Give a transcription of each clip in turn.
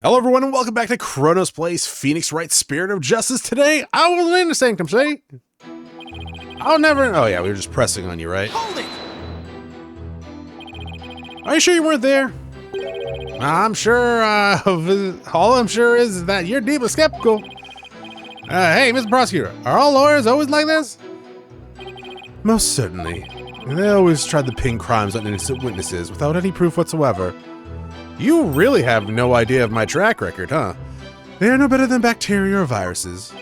Hello everyone and welcome back to Chronos Plays Phoenix Wright Spirit of Justice. Today, I wasn't in the sanctum, see? I'll never... Oh yeah, we were just pressing on you, right? Hold it! Are you sure you weren't there? I'm sure, all I'm sure is that you're deeply skeptical. Hey, Mr. Prosecutor, are all lawyers always like this? Most certainly. They always try to pin crimes on innocent witnesses without any proof whatsoever. You really have no idea of my track record, huh? They are no better than bacteria or viruses.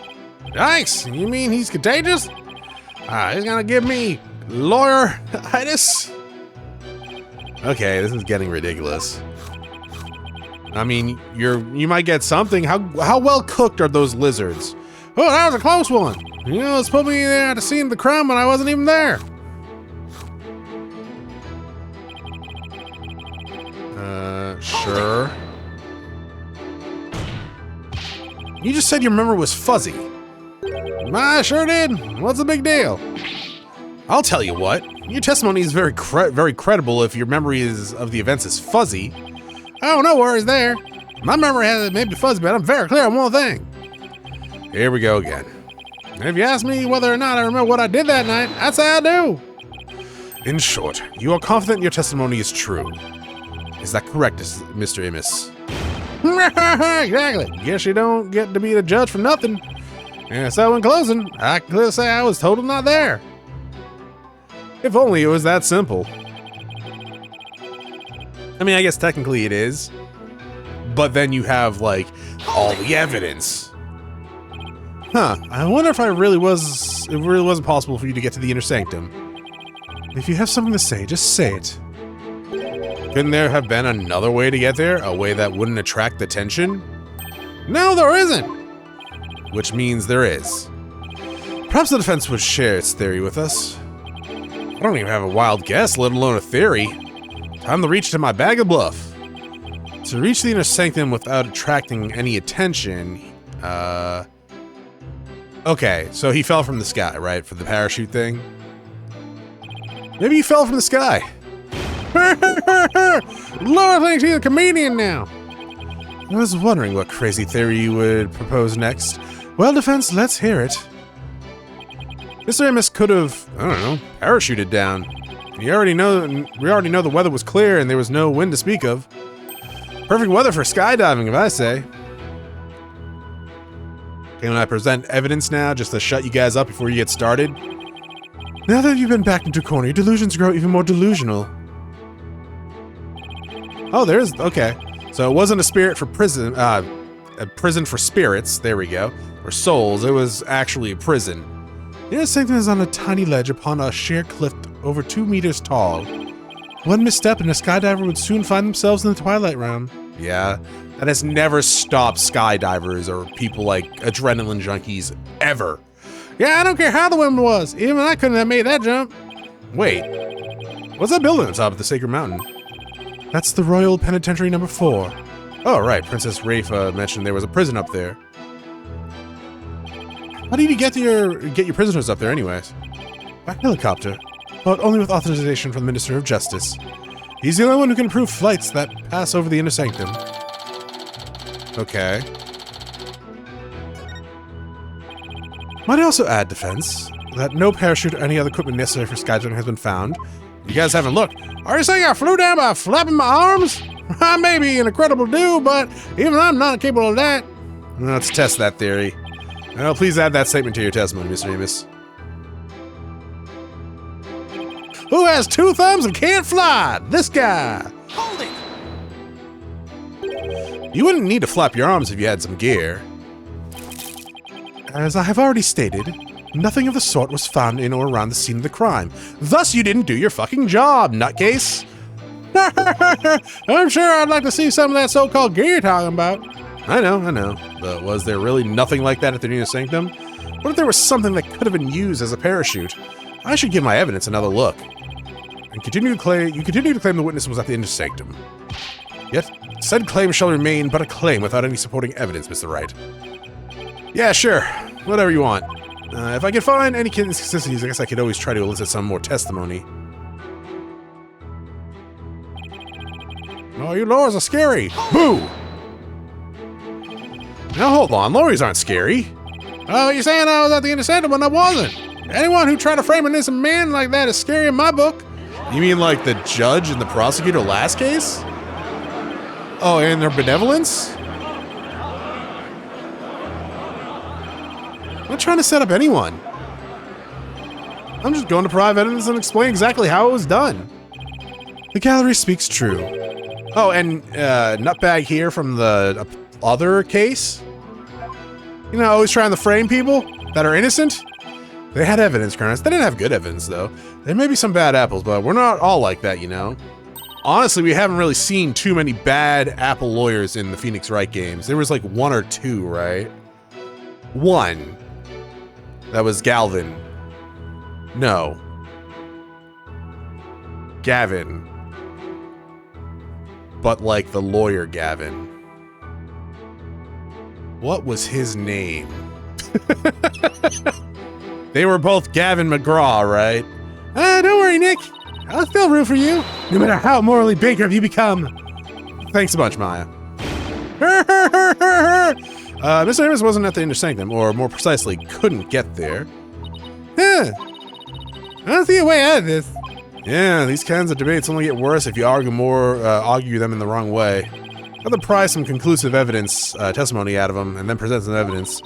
Yikes! You mean he's contagious? He's gonna give me lawyer-itis? Okay, this is getting ridiculous. I mean, you might get something. How well cooked are those lizards? Oh, that was a close one. You know, it's put me there at the scene of the crime when I wasn't even there. Sure. You just said your memory was fuzzy. I sure did. What's the big deal? I'll tell you what. Your testimony is very credible if your memory of the events is fuzzy. Oh, no worries there. My memory may be fuzzy, but I'm very clear on one thing. Here we go again. If you ask me whether or not I remember what I did that night, I'd say I do. In short, you are confident your testimony is true. Is that correct, Mr. Immis? Exactly. Guess you don't get to be the judge for nothing. And so in closing, I can clearly say I was totally not there. If only it was that simple. I mean, I guess technically it is. But then you have, like, all the evidence. Huh. I wonder if it really wasn't possible for you to get to the inner sanctum. If you have something to say, just say it. Couldn't there have been another way to get there? A way that wouldn't attract attention? No, there isn't! Which means there is. Perhaps the defense would share its theory with us. I don't even have a wild guess, let alone a theory. Time to reach to my bag of bluff. To reach the inner sanctum without attracting any attention, okay, so he fell from the sky, right? For the parachute thing? Maybe he fell from the sky. Laura thinks he's a comedian now. I was wondering what crazy theory you would propose next. Well, defense, let's hear it. Mr. Amos could have, I don't know, parachuted down. We already know the weather was clear and there was no wind to speak of. Perfect weather for skydiving, if I say. Can I present evidence now, just to shut you guys up before you get started? Now that you've been backed into a corner, your delusions grow even more delusional. Oh, there's, okay. So it wasn't a spirit for prison, a prison for spirits, there we go, or souls, it was actually a prison. The inner sanctum is on a tiny ledge upon a sheer cliff over 2 meters tall. One misstep and a skydiver would soon find themselves in the twilight realm. Yeah, that has never stopped skydivers or people like adrenaline junkies, ever. Yeah, I don't care how the wind was, even I couldn't have made that jump. Wait, what's that building on top of the sacred mountain? That's the Royal Penitentiary number 4. Oh, right. Princess Rafa mentioned there was a prison up there. How did you get your prisoners up there anyways? By helicopter, but only with authorization from the Minister of Justice. He's the only one who can approve flights that pass over the inner sanctum. Okay. Might I also add, defense, that no parachute or any other equipment necessary for skydiving has been found. You guys haven't looked. Are you saying I flew down by flapping my arms? I may be an incredible dude, but even I'm not capable of that. Let's test that theory. Well, please add that statement to your testimony, Mr. Amos. Who has 2 thumbs and can't fly? This guy. Hold it! You wouldn't need to flap your arms if you had some gear. As I have already stated, nothing of the sort was found in or around the scene of the crime. Thus, you didn't do your fucking job, nutcase. I'm sure I'd like to see some of that so-called gear you're talking about. I know. But was there really nothing like that at the inner sanctum? What if there was something that could have been used as a parachute? I should give my evidence another look. And you continue to claim the witness was at the inner sanctum. Yet, said claim shall remain but a claim without any supporting evidence, Mr. Wright. Yeah, sure. Whatever you want. If I can find any inconsistencies, I guess I could always try to elicit some more testimony. Oh, you lawyers are scary! Boo! Now hold on, lawyers aren't scary. Oh, you're saying I was at the inner sanctum when I wasn't. Anyone who tried to frame an innocent man like that is scary in my book. You mean like the judge and the prosecutor last case? Oh, and their benevolence? I'm not trying to set up anyone. I'm just going to provide evidence and explain exactly how it was done. The gallery speaks true. Oh, and nutbag here from the other case? You know, always trying to frame people that are innocent? They had evidence, Chronos. They didn't have good evidence, though. There may be some bad apples, but we're not all like that, you know? Honestly, we haven't really seen too many bad apple lawyers in the Phoenix Wright games. There was like 1 or 2, right? 1. That was Galvin. No. Gavin. But like the lawyer Gavin. What was his name? They were both Gavin McGraw, right? Don't worry, Nick. I'll still root for you, no matter how morally bankrupt you become. Thanks a bunch, Maya. Mr. Amos wasn't at the inner sanctum, or more precisely, couldn't get there. Huh. I don't see a way out of this. Yeah, these kinds of debates only get worse if you argue them in the wrong way. I'll prize some conclusive evidence, testimony out of them, and then present some evidence.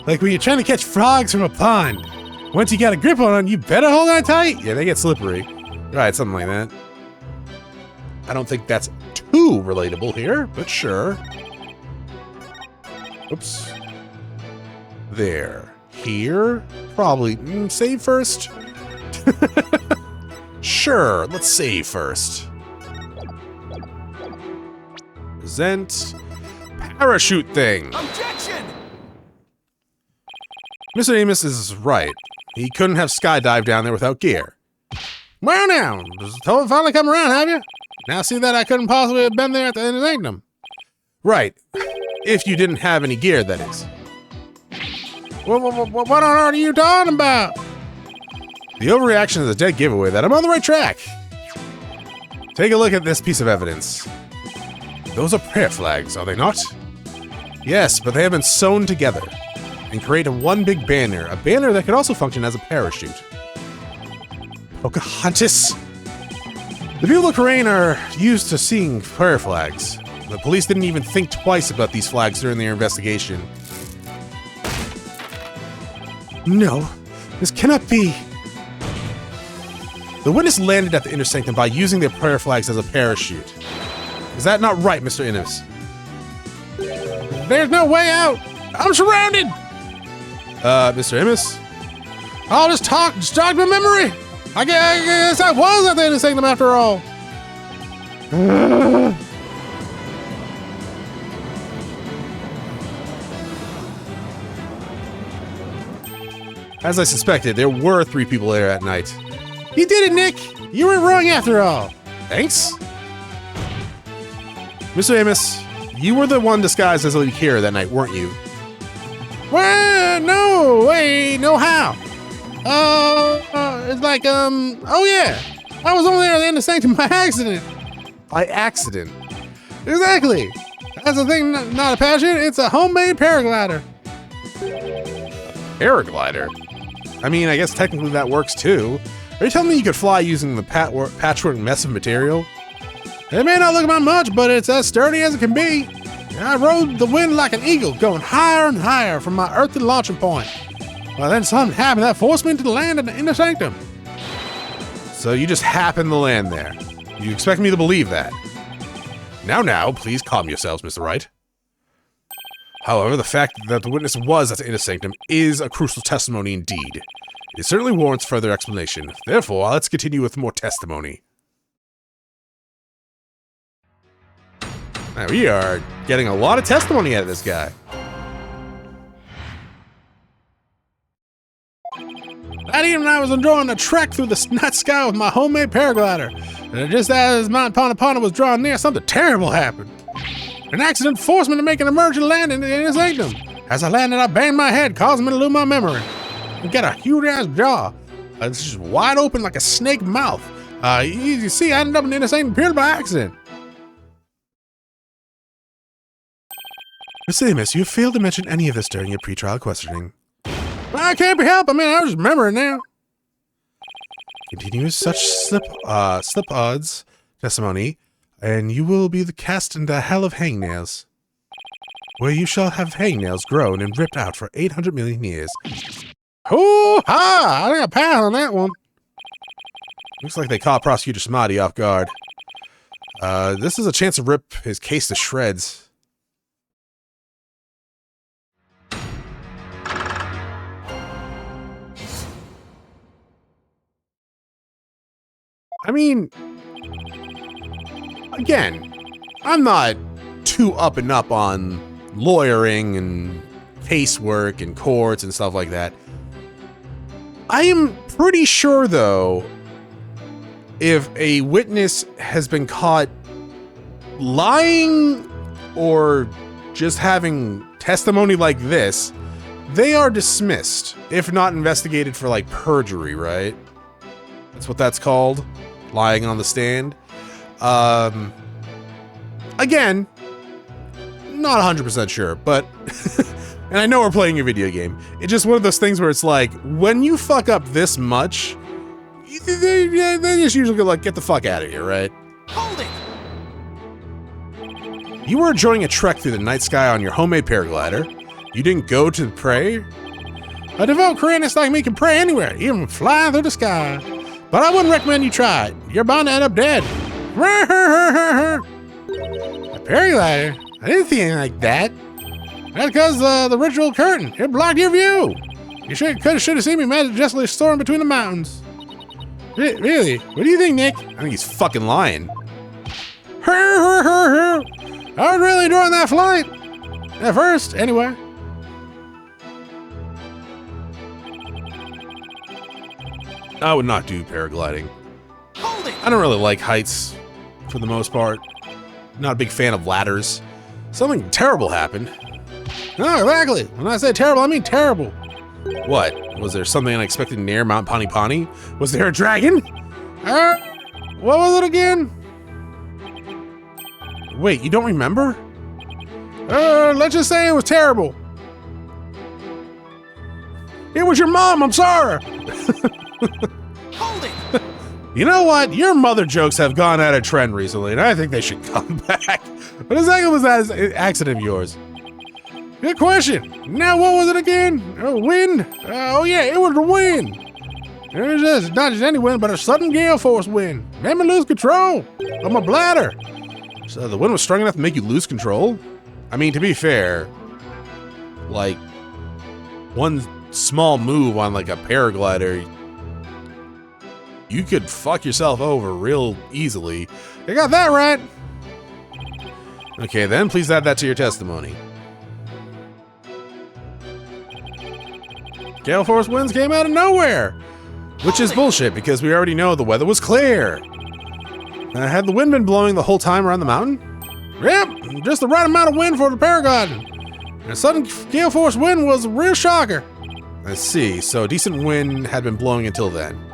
Like when you're trying to catch frogs from a pond. Once you got a grip on them, you better hold on tight. Yeah, they get slippery. Right, something like that. I don't think that's too relatable here, but sure. Oops. There. Here? Probably. Save first? Sure, let's save first. Present. Parachute thing. Objection! Mr. Amos is right. He couldn't have skydived down there without gear. Well now, finally come around, have you? Now see that I couldn't possibly have been there at the inner sanctum. Right. If you didn't have any gear, that is. What on earth are you talking about? The overreaction is a dead giveaway that I'm on the right track. Take a look at this piece of evidence. Those are prayer flags, are they not? Yes, but they have been sewn together and create one big banner, a banner that could also function as a parachute. Pocahontas? The people of Korean are used to seeing prayer flags. The police didn't even think twice about these flags during their investigation. No, this cannot be. The witness landed at the inner sanctum by using their prayer flags as a parachute. Is that not right, Mr. Innes? There's no way out! I'm surrounded! Mr. Amos? I'll just jog my memory! I guess I was at the inner sanctum after all! As I suspected, there were 3 people there at night. You did it, Nick! You weren't wrong after all! Thanks? Mr. Amos, you were the one disguised as a Akira that night, weren't you? Well, no, wait, no how. It's like, oh yeah. I was only there at the inner sanctum by accident. By accident? Exactly. That's the thing, not a passion, it's a homemade paraglider. Paraglider? I mean, I guess technically that works too. Are you telling me you could fly using the patchwork mess of material? It may not look like much, but it's as sturdy as it can be. I rode the wind like an eagle, going higher and higher from my earthly launching point. Well, then something happened that forced me to land in the inner sanctum. So you just happened to land there. You expect me to believe that? Now, please calm yourselves, Mr. Wright. However, the fact that the witness was at the inner sanctum is a crucial testimony indeed. It certainly warrants further explanation. Therefore, let's continue with more testimony. Now, we are getting a lot of testimony out of this guy. That evening, I was enjoying a trek through the night sky with my homemade paraglider. And just as Mount Ponapana was drawing near, something terrible happened. An accident forced me to make an emergent landing in the inner sanctum. As I landed, I banged my head, causing me to lose my memory. And get a huge-ass jaw. It's just wide open like a snake mouth. You see, I ended up in the inner sanctum purely by accident. Miss Amos, you have failed to mention any of this during your pretrial questioning. I can't be helped. I mean, I just remember it now. Continue with such slip odds testimony, and you will be cast in the hell of hangnails, where you shall have hangnails grown and ripped out for 800 million years. Hoo-ha! I think I passed on that one. Looks like they caught Prosecutor Smarty off guard. This is a chance to rip his case to shreds. I mean, again, I'm not too up and up on lawyering and casework and courts and stuff like that. I am pretty sure, though, if a witness has been caught lying or just having testimony like this, they are dismissed, if not investigated for, like, perjury, right? That's what that's called. Lying on the stand. Again, not 100% sure, but and I know we're playing a video game. It's just one of those things where it's like, when you fuck up this much, they just usually go like, get the fuck out of here, right? Hold it! You were enjoying a trek through the night sky on your homemade paraglider. You didn't go to pray? A devout Chronos like me can pray anywhere, even flying through the sky. But I wouldn't recommend you try it. You're bound to end up dead. A paraglider? I didn't think anything like that. That's because the ritual curtain. It blocked your view. You should have seen me majestically soaring between the mountains. Really? What do you think, Nick? I think he's fucking lying. I was really enjoying that flight. At first, anyway. I would not do paragliding. I don't really like heights, for the most part. Not a big fan of ladders. Something terrible happened. Oh, exactly. When I say terrible, I mean terrible. What? Was there something unexpected near Mount Pani Pani? Was there a dragon? What was it again? Wait, you don't remember? Let's just say it was terrible. It was your mom, I'm sorry. Hold it! You know what? Your mother jokes have gone out of trend recently, and I think they should come back. What exactly was that accident of yours? Good question. Now, what was it again? Wind? Oh, yeah, it was the wind. It was just, not just any wind, but a sudden gale force wind. Made me lose control of my bladder. So the wind was strong enough to make you lose control? I mean, to be fair, like, one small move on, like, a paraglider, you could fuck yourself over real easily. You got that right. Okay, then please add that to your testimony. Gale force winds came out of nowhere, which is bullshit because we already know the weather was clear. Had the wind been blowing the whole time around the mountain? Yep, just the right amount of wind for the paragliding. And a sudden gale force wind was a real shocker. I see, so a decent wind had been blowing until then.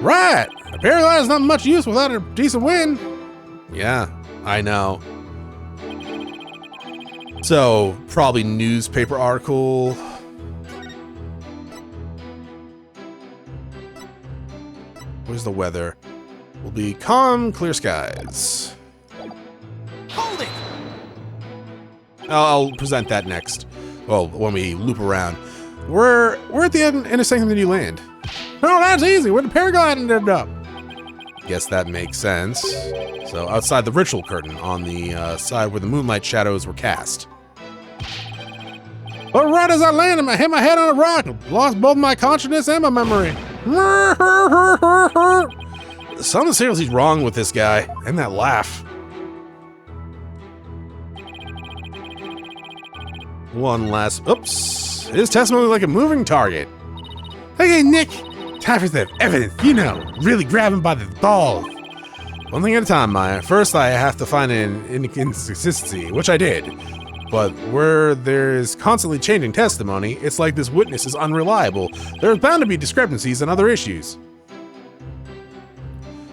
Right! A paraglider is not much use without a decent wind. Yeah, I know. So, probably newspaper article. Where's the weather? Will be calm, clear skies. Hold it! I'll present that next. Well, when we loop around. We're at the intersection of the new land. Oh, that's easy. Where the paraglide ended up. Guess that makes sense. So outside the ritual curtain on the side where the moonlight shadows were cast. But right as I landed, I hit my head on a rock and lost both my consciousness and my memory. Something seriously wrong with this guy and that laugh. One last, oops. His testimony like a moving target. Okay, Nick, time for the evidence, you know, really grab him by the balls. One thing at a time, Maya. First, I have to find an inconsistency, which I did. But where there's constantly changing testimony, it's like this witness is unreliable. There's bound to be discrepancies and other issues.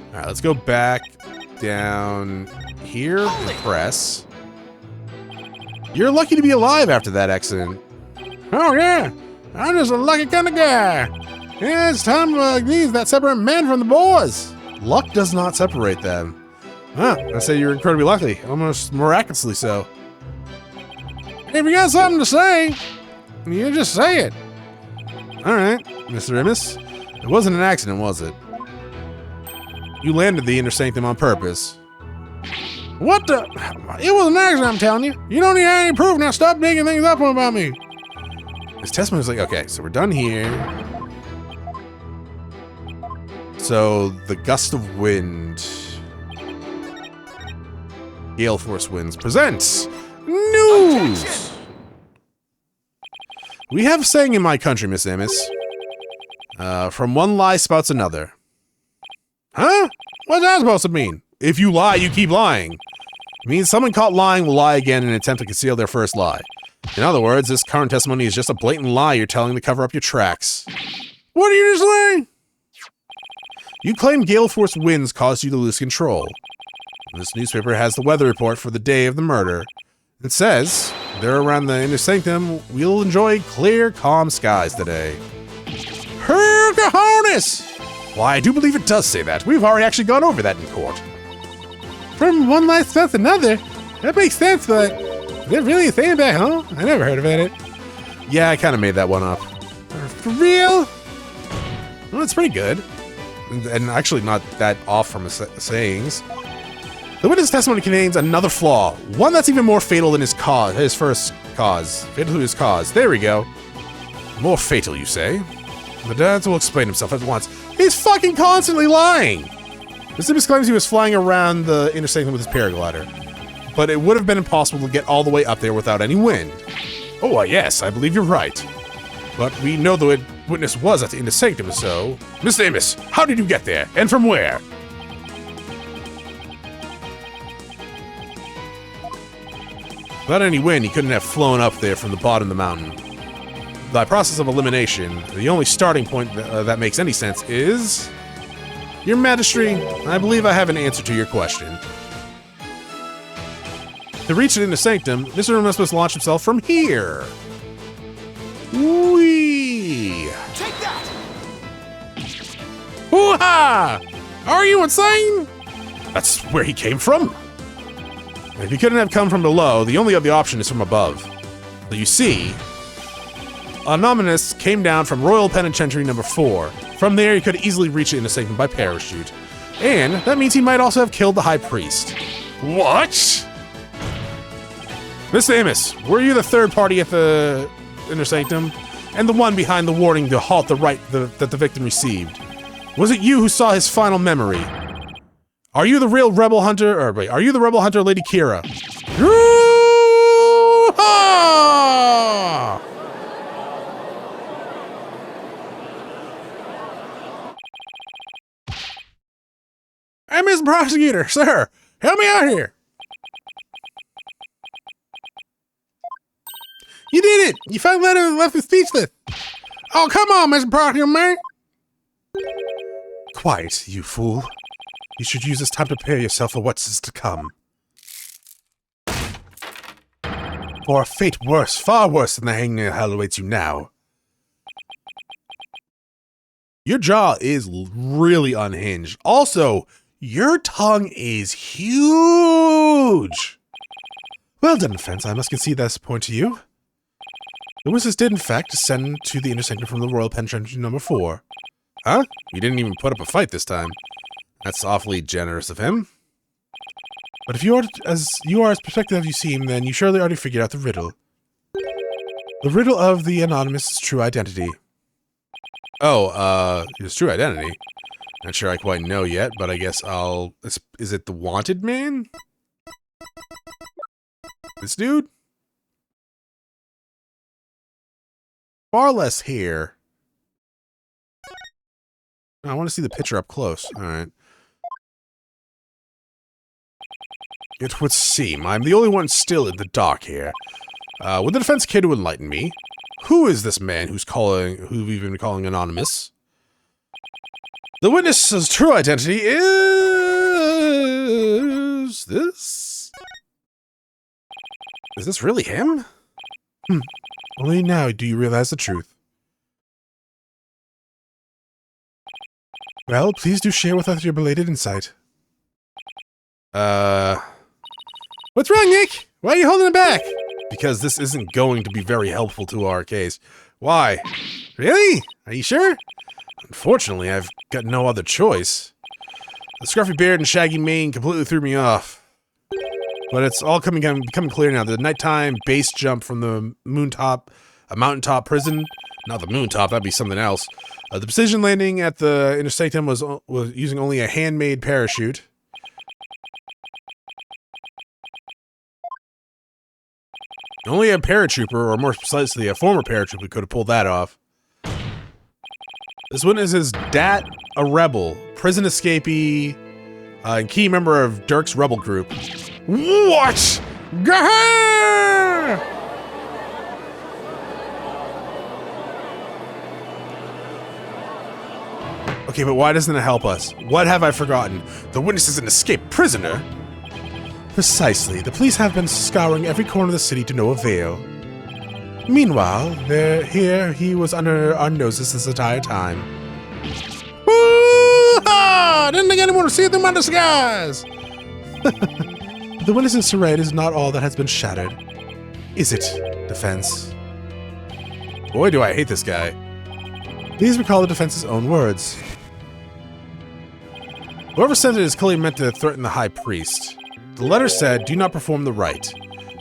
All right, let's go back down here and press. You're lucky to be alive after that accident. Oh yeah, I'm just a lucky kind of guy. Yeah, it's time like these that separate men from the boys. Luck does not separate them. Huh, I say you're incredibly lucky, almost miraculously so. If you got something to say, you just say it. All right, Mr. Immis. It wasn't an accident, was it? You landed the inner sanctum on purpose. What the? It was an accident, I'm telling you. You don't need any proof, now stop digging things up about me. His testimony was like, okay, so we're done here. So, the gust of wind. Gale Force Winds presents news! Objection! We have a saying in my country, Miss Amos. From one lie spouts another. Huh? What's that supposed to mean? If you lie, you keep lying. It means someone caught lying will lie again in an attempt to conceal their first lie. In other words, this current testimony is just a blatant lie you're telling to cover up your tracks. What did you just say? You claim gale force winds caused you to lose control. This newspaper has the weather report for the day of the murder. It says, there around the inner sanctum, we'll enjoy clear, calm skies today. Her cojones! Why, I do believe it does say that. We've already actually gone over that in court. From one lie spouts another? That makes sense, but is it really a saying back home? I never heard about it. Yeah, I kind of made that one up. For real? Well, it's pretty good. And actually not that off from his sayings. The witness testimony contains another flaw. One that's even more fatal than his first cause. Fatal to his cause. There we go. More fatal, you say? The Datz will explain himself at once. He's fucking constantly lying! Mr. claims he was flying around the inner sanctum with his paraglider. But it would have been impossible to get all the way up there without any wind. Oh, yes, I believe you're right. But we know the witness was at the inner sanctum, so... Mr. Amos, how did you get there? And from where? Without any wind, he couldn't have flown up there from the bottom of the mountain. By process of elimination, the only starting point that makes any sense is... Your Majesty, I believe I have an answer to your question. To reach it in the sanctum, Mr. Amos must launch himself from here. Whee! Take that! Hoo-ha! Are you insane? That's where he came from. If he couldn't have come from below, the only other option is from above. So you see, Anonymous came down from Royal Penitentiary number 4. From there, he could easily reach it in the sanctum by parachute. And that means he might also have killed the High Priest. What? Mr. Amos, were you the third party at the inner sanctum? And the one behind the warning to halt the right that the victim received? Was it you who saw his final memory? Are you the real rebel hunter, or wait, are you the rebel hunter, Lady Kira? Yoo-ha! Hey, Mr. Prosecutor, sir, help me out here. You did it! You finally left me speechless. Oh, come on, Mr. Prosecutor, man. Quiet, you fool. You should use this time to prepare yourself for what's to come. For a fate worse, far worse than the hanging hell awaits you now. Your jaw is really unhinged. Also, your tongue is huge. Well done, defense. I must concede this point to you. The witnesses did, in fact, descend to the inner sanctum from the Royal Penitentiary number 4. Huh? You didn't even put up a fight this time. That's awfully generous of him. But if you are as protective as you seem, then you surely already figured out the riddle. The riddle of the Anonymous' true identity. Oh, his true identity? Not sure I quite know yet, but I guess I'll... Is it the wanted man? This dude? Far less hair. I want to see the picture up close. Alright. It would seem I'm the only one still in the dark here. Would the defense care to enlighten me? Who is this man who we've been calling Anonymous? The witness's true identity is... this? Is this really him? Only now do you realize the truth. Well, please do share with us your belated insight. What's wrong, Nick? Why are you holding it back? Because this isn't going to be very helpful to our case. Why? Really? Are you sure? Unfortunately, I've got no other choice. The scruffy beard and shaggy mane completely threw me off. But it's all becoming clear now. The nighttime base jump from the mountaintop prison. Not the moontop, that'd be something else. The precision landing at the intersectum was using only a handmade parachute. Only a paratrooper, or more precisely, a former paratrooper, could have pulled that off. This witness is Datz Are'bal, prison escapee, and key member of Dirk's rebel group. What? Gah! Okay, but why doesn't it help us? What have I forgotten? The witness is an escaped prisoner? Precisely. The police have been scouring every corner of the city to no avail. Meanwhile, here he was under our noses this entire time. Woo-ha! Didn't think anyone would see through my disguise! The witness's charade is not all that has been shattered. Is it, defense? Boy, do I hate this guy. Please recall the defense's own words. Whoever sent it is clearly meant to threaten the high priest. The letter said, do not perform the rite.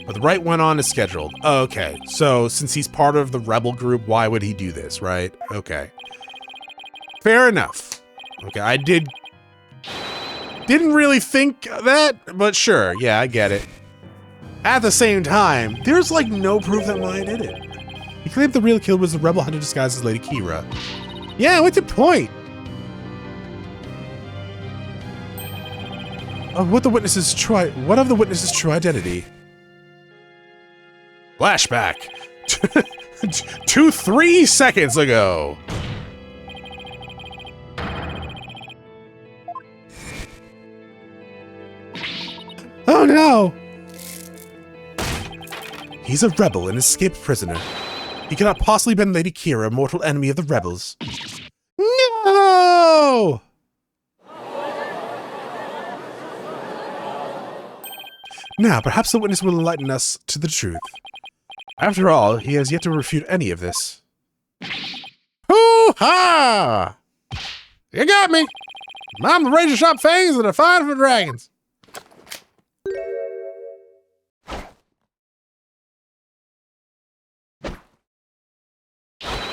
But the rite went on as scheduled. Oh, okay, so since he's part of the rebel group, why would he do this, right? Okay. Fair enough. Okay, I didn't really think that, but sure, yeah, I get it. At the same time, there's like no proof that Maya did it. He claimed the real killer was the rebel hunter disguised as Lady Kira. Yeah, what's your point? What of the witness's true identity? Flashback. 3 seconds ago. Oh no! He's a rebel, an escaped prisoner. He cannot possibly have been Lady Kira, a mortal enemy of the rebels. No! Now, perhaps the witness will enlighten us to the truth. After all, he has yet to refute any of this. Hoo-ha! You got me! I'm the razor sharp fangs that are fine for dragons.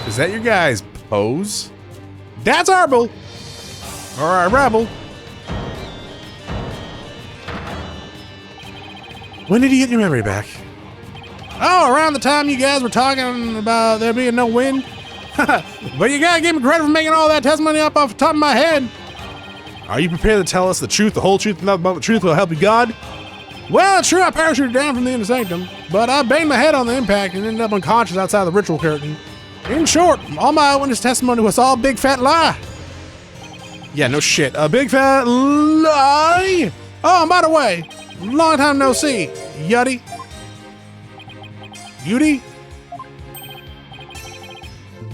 Is that your guy's pose? Datz Are'bal! Or a rebel. When did you get your memory back? Oh, around the time you guys were talking about there being no wind. But you gotta give me credit for making all that testimony up off the top of my head. Are you prepared to tell us the truth, the whole truth, and nothing but the truth will help you God? Well, sure, I parachuted down from the inner sanctum, but I banged my head on the impact and ended up unconscious outside the ritual curtain. In short, all my eyewitness testimony was all big fat lie. Yeah, no shit. A big fat lie? Oh, and by the way, long time no see, Yuddy. Yudi?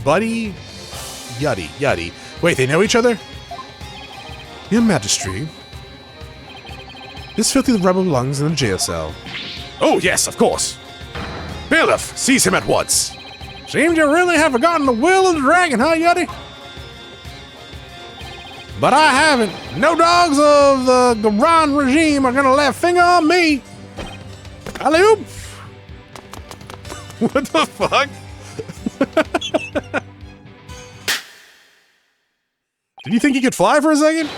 Buddy? Yuddy. Wait, they know each other? Your Majesty. This filthy rebel belongs in a jail cell. Oh, yes, of course. Bailiff, seize him at once. Seems you really have forgotten the will of the dragon, huh, Yuddy? But I haven't. No dogs of the Garan regime are gonna lay a finger on me. Alley-oop. What the fuck? Did you think you could fly for a second?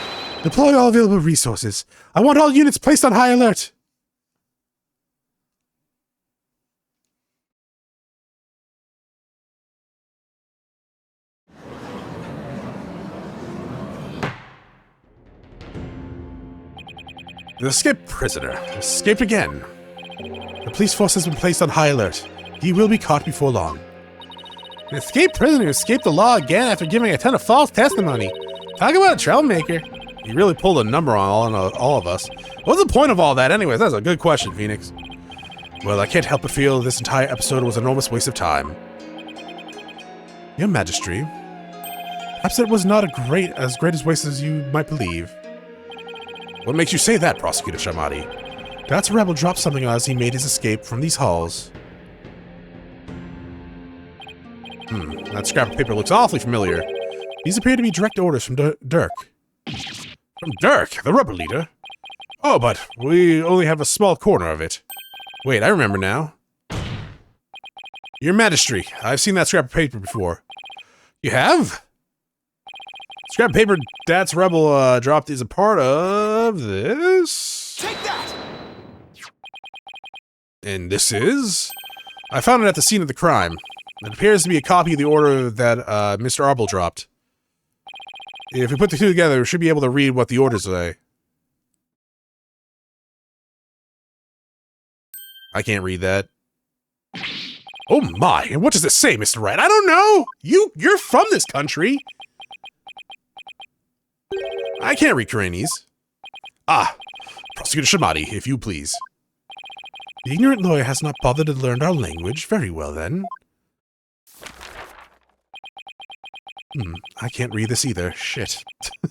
Deploy all available resources. I want all units placed on high alert. The escaped prisoner escaped again. The police force has been placed on high alert. He will be caught before long. An escaped prisoner escaped the law again after giving a ton of false testimony. Talk about a troublemaker. He really pulled a number on all of us. What's the point of all that anyways? That's a good question, Phoenix. Well, I can't help but feel this entire episode was an enormous waste of time. Your Majesty, perhaps it was not as great as waste as you might believe. What makes you say that, Prosecutor Shamati? Datz Are'bal dropped something as he made his escape from these halls. That scrap of paper looks awfully familiar. These appear to be direct orders from Dirk. From Dirk, the rubber leader? Oh, but we only have a small corner of it. Wait, I remember now. Your Majesty, I've seen that scrap of paper before. You have? Scrap of paper Datz Are'bal dropped is a part of this. Take that! And this is? I found it at the scene of the crime. It appears to be a copy of the order that Mr. Are'bal dropped. If we put the two together, we should be able to read what the orders say. I can't read that. Oh my, and what does it say, Mr. Wright? I don't know! You're from this country! I can't read Chinese. Prosecutor Shamati, if you please. The ignorant lawyer has not bothered to learn our language. Very well, then. I can't read this either. Shit.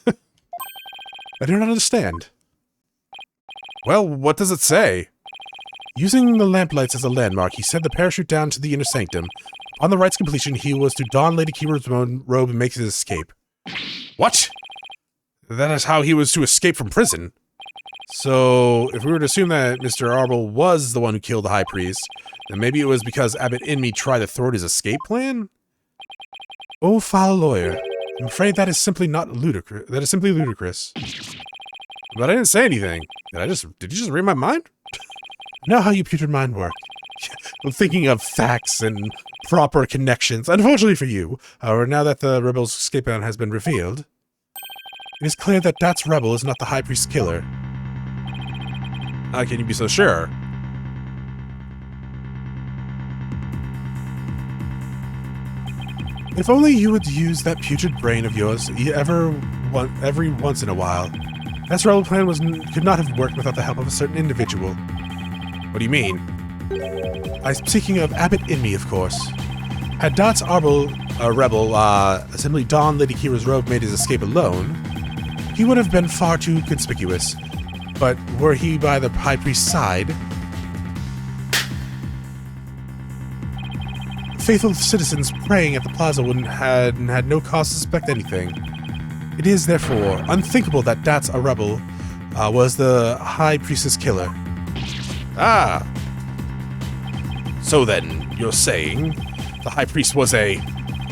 I do not understand. Well, what does it say? Using the lamplights as a landmark, he sent the parachute down to the inner sanctum. On the rite's completion, he was to don Lady Kira's robe and make his escape. What? That is how he was to escape from prison. So, if we were to assume that Mr. Are'bal was the one who killed the High Priest, then maybe it was because Abbot Inmi tried to thwart his escape plan? Oh, foul lawyer. I'm afraid that is simply ludicrous. That is simply ludicrous. But I didn't say anything. Did you just read my mind? I know how your putrid mind works. I'm thinking of facts and proper connections. Unfortunately for you, however, now that the rebel's escape plan has been revealed, it is clear that Datz Are'bal is not the High Priest's killer. How can you be so sure? If only you would use that putrid brain of yours every once in a while. Datz Are'bal's plan could not have worked without the help of a certain individual. What do you mean? I'm speaking of Abbot Inmi, of course. Had Datz Are'bal simply donned Lady Kira's robe made his escape alone, he would have been far too conspicuous. But were he by the High Priest's side, faithful citizens praying at the plaza had no cause to suspect anything. It is, therefore, unthinkable that Datz Are'bal was the High Priestess killer. So then, you're saying the High Priest was a...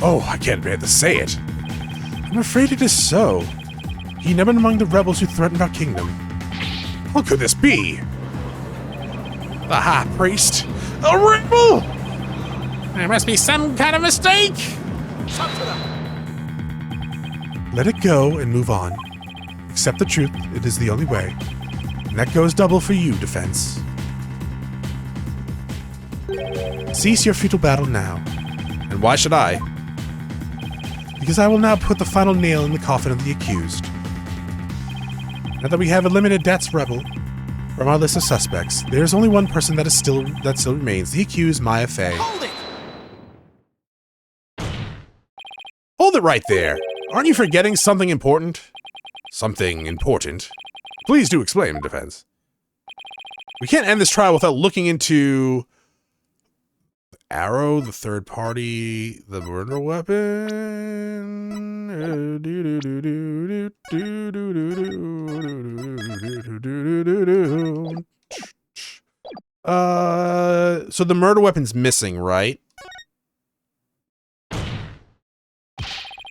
Oh, I can't bear to say it. I'm afraid it is so. He numbered among the rebels who threatened our kingdom. How could this be? The High Priest? A rebel? There must be some kind of mistake. Let it go and move on. Accept the truth, it is the only way. And that goes double for you, defense. Cease your futile battle now. And why should I? Because I will now put the final nail in the coffin of the accused. Now that we have eliminated Datz Are'bal from our list of suspects, there is only one person that still remains, the accused Maya Fey. Hold it! Hold it right there! Aren't you forgetting something important? Something important? Please do explain, defense. We can't end this trial without looking into... Arrow, the third party, the murder weapon. So the murder weapon's missing, right?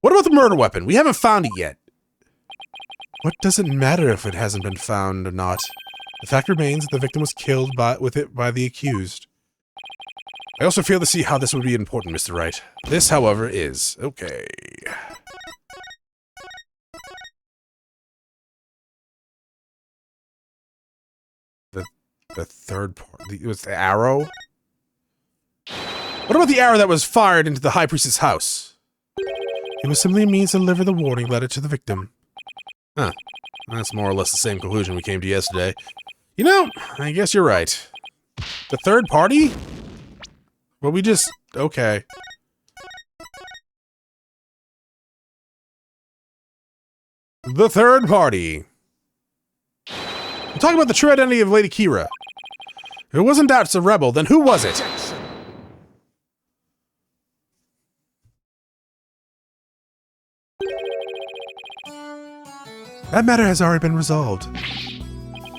What about the murder weapon? We haven't found it yet. What does it matter if it hasn't been found or not? The fact remains that the victim was killed by the accused. I also fail to see how this would be important, Mr. Wright. This, however, is. Okay. The third part. It was the arrow? What about the arrow that was fired into the High Priestess house? It was simply a means to deliver the warning letter to the victim. Huh. That's more or less the same conclusion we came to yesterday. You know, I guess you're right. The third party? Well, we just... Okay. The third party. I'm talking about the true identity of Lady Kira. If it wasn't Datz Are'bal, then who was it? That matter has already been resolved.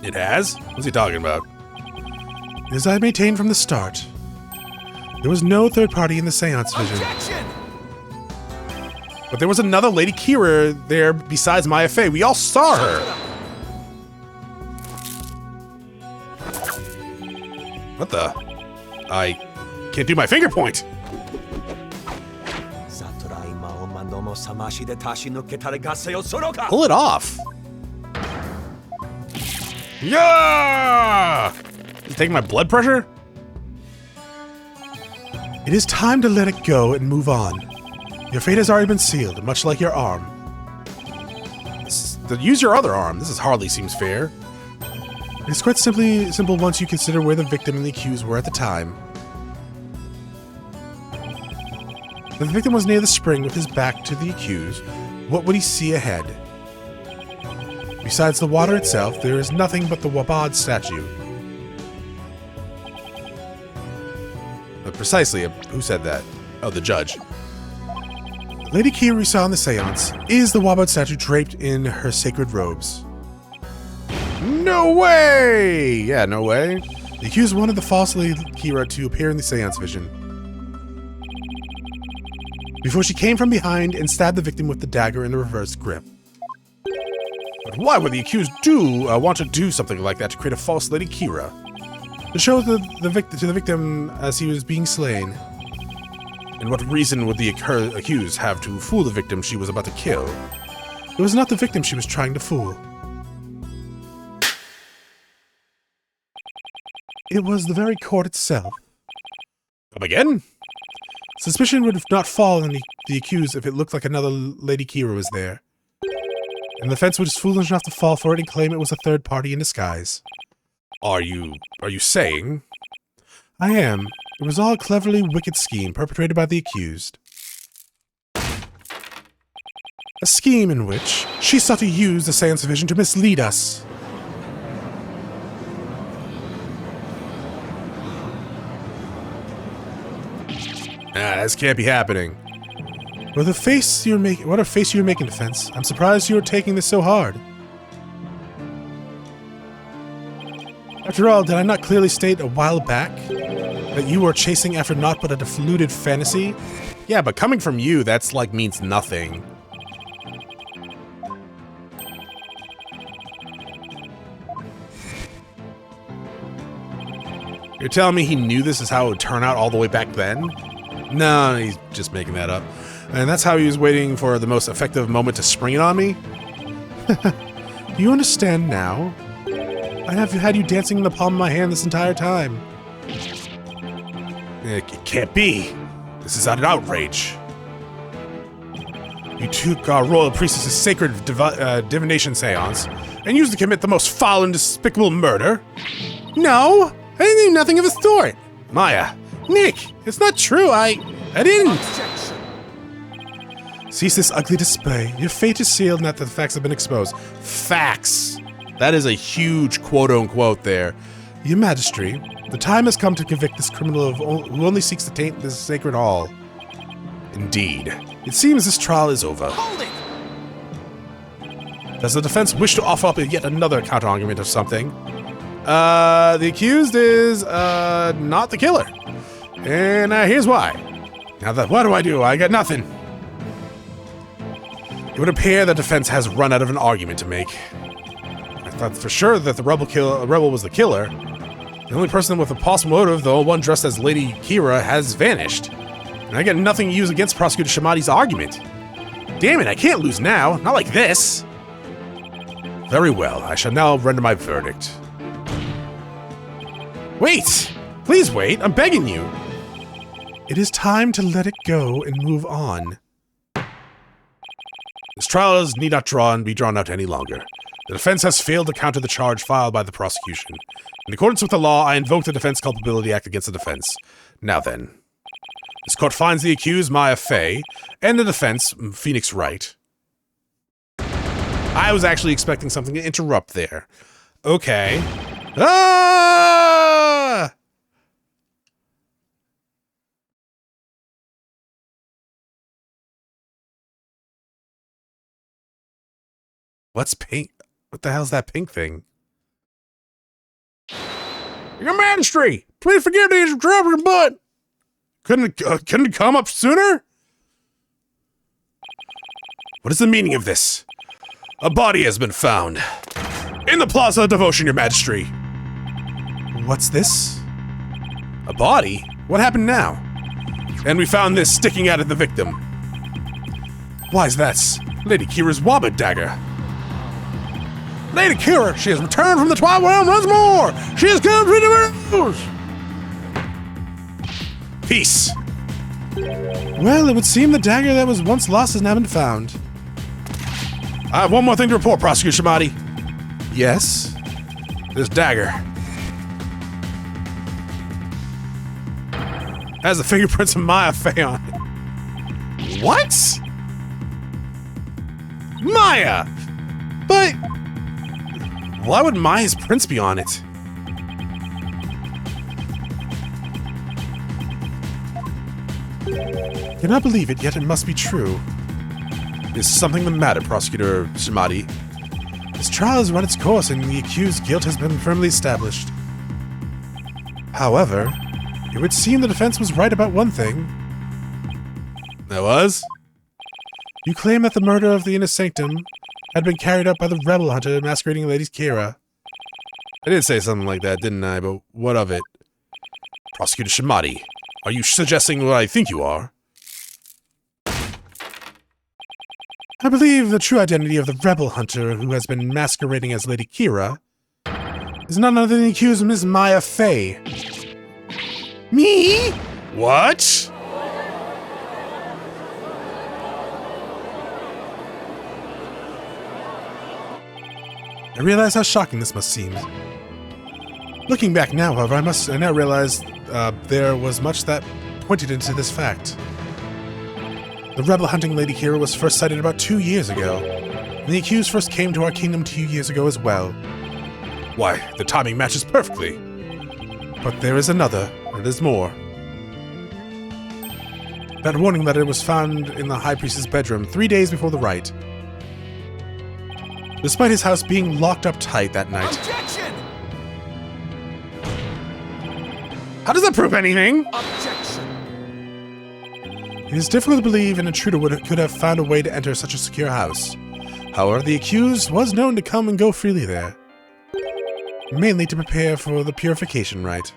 It has? What's he talking about? As I maintained from the start, there was no third party in the seance vision. Objection! But there was another Lady Kira there besides Maya Fey. We all saw her. What the? I can't do my finger point. Pull it off. Yeah! Is it taking my blood pressure? It is time to let it go and move on. Your fate has already been sealed, much like your arm. Use your other arm. This hardly seems fair. It is quite simple once you consider where the victim and the accused were at the time. The victim was near the spring with his back to the accused. What would he see ahead? Besides the water itself, there is nothing but the Wabad statue. Precisely, who said that? Oh, the judge. Lady Kira we saw in the seance is the Wabad statue draped in her sacred robes. No way! Yeah, no way. The accused wanted the false Lady Kira to appear in the seance vision before she came from behind and stabbed the victim with the dagger in the reverse grip. But why would the accused want to do something like that to create a false Lady Kira? To show the victim as he was being slain. And what reason would the accused have to fool the victim she was about to kill? It was not the victim she was trying to fool. It was the very court itself. Come again? Suspicion would not fall on the accused if it looked like another Lady Kira was there. And the defense was foolish enough to fall for it and claim it was a third party in disguise. Are you saying? I am. It was all a cleverly wicked scheme perpetrated by the accused. A scheme in which she sought to use the seance vision to mislead us. This can't be happening. What a face you're making, defense. I'm surprised you're taking this so hard. After all, did I not clearly state a while back that you were chasing after naught but a deluded fantasy? Yeah, but coming from you, that's means nothing. You're telling me he knew this is how it would turn out all the way back then? No, he's just making that up. And that's how he was waiting for the most effective moment to spring it on me? Do you understand now? I have had you dancing in the palm of my hand this entire time. It can't be. This is an outrage. You took our royal priestess's sacred divination seance and used to commit the most foul and despicable murder. No, I didn't do nothing of the sort. Maya, Nick, it's not true. I didn't. Objection. Cease this ugly display. Your fate is sealed now that the facts have been exposed. Facts. That is a huge quote-unquote there. Your Majesty, the time has come to convict this criminal who only seeks to taint this sacred hall. Indeed. It seems this trial is over. Hold it! Does the defense wish to offer up yet another counter-argument of something? The accused is, not the killer. And, here's why. Now, what do? I got nothing. It would appear the defense has run out of an argument to make. I thought for sure that the rebel was the killer. The only person with a possible motive, the one dressed as Lady Kira, has vanished. And I get nothing to use against Prosecutor Shamati's argument. Damn it, I can't lose now. Not like this. Very well, I shall now render my verdict. Wait! Please wait, I'm begging you. It is time to let it go and move on. This trial need not be drawn out any longer. The defense has failed to counter the charge filed by the prosecution. In accordance with the law, I invoke the Defense Culpability Act against the defense. Now then. This court finds the accused, Maya Fey, and the defense, Phoenix Wright. I was actually expecting something to interrupt there. Okay. Ah! What's pink? What the hell's that pink thing? Your Majesty, please forgive these interruptions, but couldn't it come up sooner? What is the meaning of this? A body has been found in the Plaza of Devotion, Your Majesty. What's this? A body? What happened now? And we found this sticking out at the victim. Why is that? Lady Kira's Wabba dagger. Lady Kira, she has returned from the Twilight Realm once more! She has come to the rose! Peace. Well, it would seem the dagger that was once lost has now been found. I have one more thing to report, Prosecutor Shimati. Yes? This dagger has the fingerprints of Maya Fey on it. What? Maya! But why would Maya's prints be on it? Cannot believe it, yet it must be true. Is something the matter, Prosecutor Shimati? This trial has run its course and the accused's guilt has been firmly established. However, it would seem the defense was right about one thing. That was? You claim that the murder of the Inner Sanctum had been carried out by the rebel hunter masquerading Lady Kira. I did say something like that, didn't I? But what of it? Prosecutor Shimati, are you suggesting what I think you are? I believe the true identity of the rebel hunter who has been masquerading as Lady Kira is none other than the accused Miss Maya Fey. Me? What? I realize how shocking this must seem. Looking back now, however, I now realize there was much that pointed into this fact. The rebel-hunting Lady Kira was first sighted about 2 years ago, and the accused first came to our kingdom 2 years ago as well. Why, the timing matches perfectly. But there is another, and there's more. That warning letter was found in the High Priest's bedroom 3 days before the rite. Despite his house being locked up tight that night. Objection! How does that prove anything? Objection! It is difficult to believe an intruder could have found a way to enter such a secure house. However, the accused was known to come and go freely there. Mainly to prepare for the purification rite.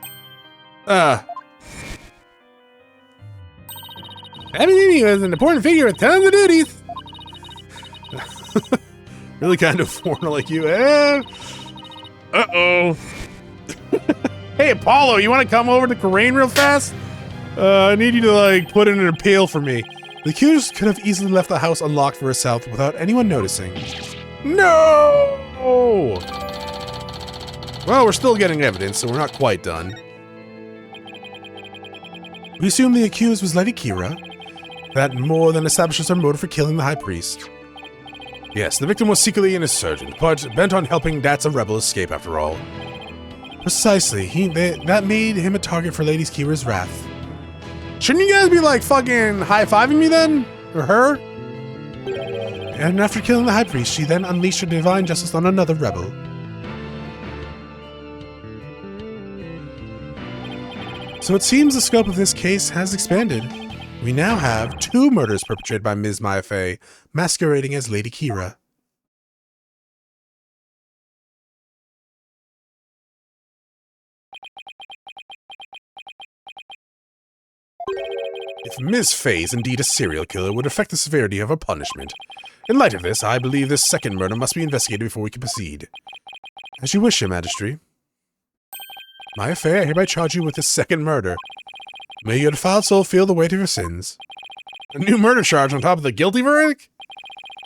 Everything was an important figure with tons of duties. Really kind of foreigner like you, eh? Uh-oh. Hey, Apollo, you want to come over to Karain real fast? I need you to, like, put in an appeal for me. The accused could have easily left the house unlocked for herself without anyone noticing. No! Well, we're still getting evidence, so we're not quite done. We assume the accused was Lady Kira. That more than establishes her motive for killing the High Priest. Yes, the victim was secretly an insurgent, but bent on helping Datz Are'bal escape after all. Precisely, that made him a target for Lady Kira's wrath. Shouldn't you guys be like fucking high-fiving me then? Or her? And after killing the High Priest, she then unleashed her divine justice on another rebel. So it seems the scope of this case has expanded. We now have 2 murders perpetrated by Ms. Maya Fey, masquerading as Lady Kira. If Ms. Fey is indeed a serial killer, it would affect the severity of her punishment. In light of this, I believe this second murder must be investigated before we can proceed. As you wish, Your Majesty. Maya Fey, I hereby charge you with this second murder. May your defiled soul feel the weight of your sins. A new murder charge on top of the guilty verdict?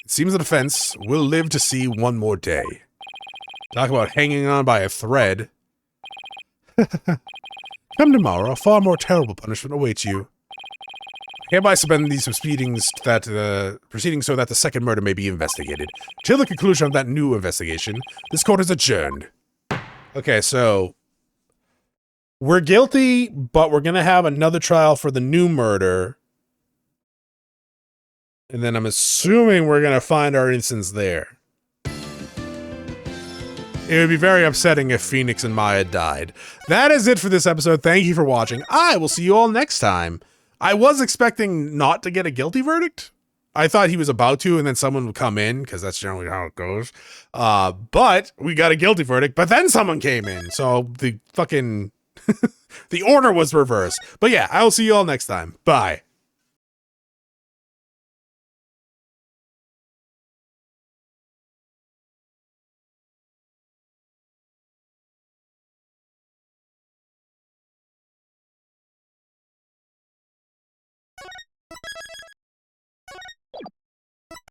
It seems the defense will live to see one more day. Talk about hanging on by a thread. Come tomorrow, a far more terrible punishment awaits you. Hereby suspend these proceedings so that the second murder may be investigated. Till the conclusion of that new investigation, this court is adjourned. Okay, so we're guilty, but we're gonna have another trial for the new murder. And then I'm assuming we're gonna find our innocence there. It would be very upsetting if Phoenix and Maya died. That is it for this episode. Thank you for watching. I will see you all next time. I was expecting not to get a guilty verdict. I thought he was about to, and then someone would come in, because that's generally how it goes. But we got a guilty verdict, but then someone came in. So the fucking... the order was reversed. But yeah, I will see you all next time. Bye.